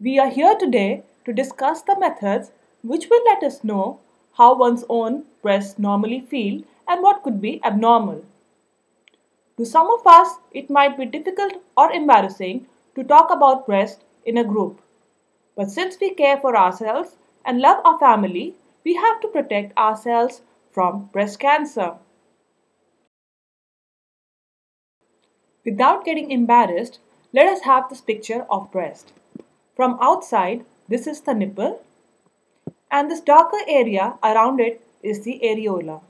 We are here today to discuss the methods which will let us know how one's own breasts normally feel and what could be abnormal. To some of us, it might be difficult or embarrassing to talk about breast in a group. But since we care for ourselves and love our family, we have to protect ourselves from breast cancer. Without getting embarrassed, let us have this picture of breast. From outside, this is the nipple, and this darker area around it is the areola.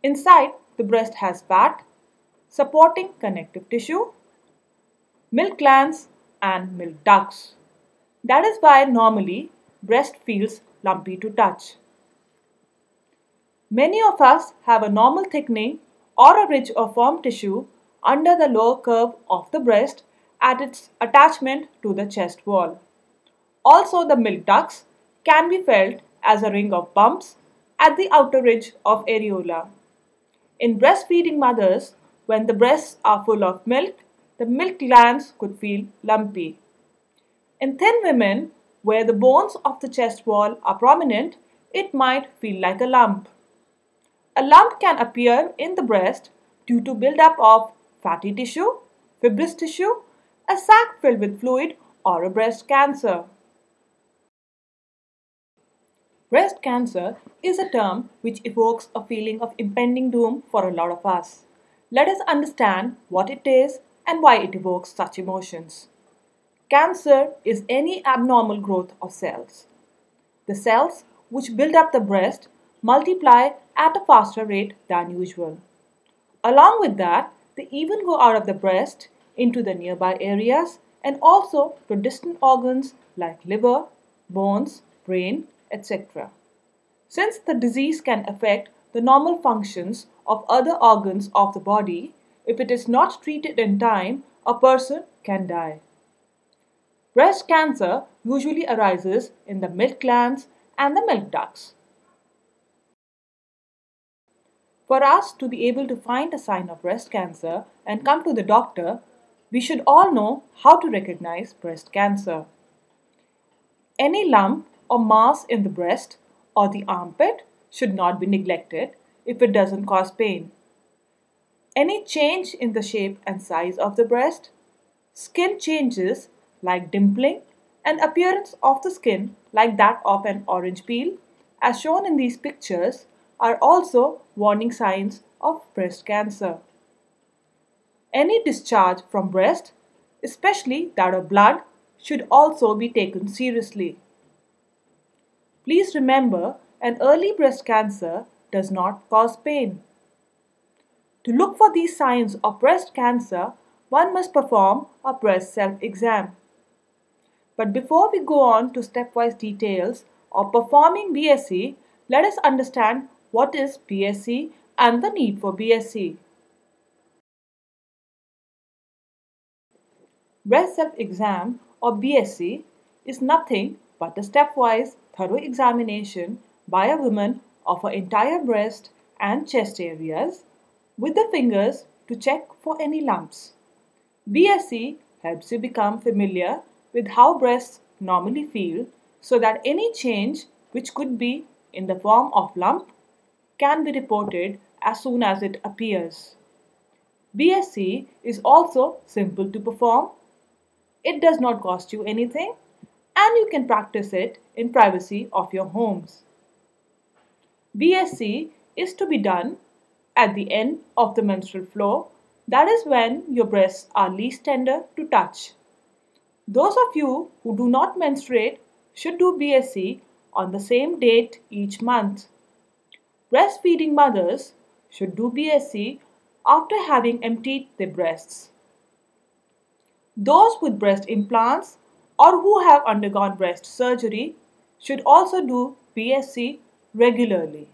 Inside, the breast has fat, supporting connective tissue, milk glands, and milk ducts. That is why normally breast feels lumpy to touch. Many of us have a normal thickening or a ridge or firm tissue under the lower curve of the breast at its attachment to the chest wall. Also, the milk ducts can be felt as a ring of bumps at the outer ridge of areola. In breastfeeding mothers, when the breasts are full of milk, the milk glands could feel lumpy. In thin women, where the bones of the chest wall are prominent, it might feel like a lump. A lump can appear in the breast due to buildup of fatty tissue, fibrous tissue, a sac filled with fluid, or a breast cancer. Breast cancer is a term which evokes a feeling of impending doom for a lot of us. Let us understand what it is and why it evokes such emotions. Cancer is any abnormal growth of cells. The cells which build up the breast multiply at a faster rate than usual. Along with that, they even go out of the breast into the nearby areas and also to distant organs like liver, bones, brain, etc. Since the disease can affect the normal functions of other organs of the body, if it is not treated in time, a person can die. Breast cancer usually arises in the milk glands and the milk ducts. For us to be able to find a sign of breast cancer and come to the doctor, we should all know how to recognize breast cancer. Any lump or mass in the breast or the armpit should not be neglected if it doesn't cause pain. Any change in the shape and size of the breast, skin changes like dimpling, and appearance of the skin like that of an orange peel, as shown in these pictures, are also warning signs of breast cancer. Any discharge from breast, especially that of blood, should also be taken seriously. Please remember, an early breast cancer does not cause pain. To look for these signs of breast cancer, one must perform a breast self-exam. But before we go on to stepwise details of performing BSE, let us understand what is BSE and the need for BSE. Breast self-exam or BSE is nothing but a stepwise thorough examination by a woman of her entire breast and chest areas with the fingers to check for any lumps. BSE helps you become familiar with how breasts normally feel so that any change, which could be in the form of lump, can be reported as soon as it appears. BSE is also simple to perform. It does not cost you anything and you can practice it in privacy of your homes. BSE is to be done at the end of the menstrual flow, that is when your breasts are least tender to touch. Those of you who do not menstruate should do BSE on the same date each month. Breastfeeding mothers should do BSE after having emptied their breasts. Those with breast implants or who have undergone breast surgery should also do BSE regularly.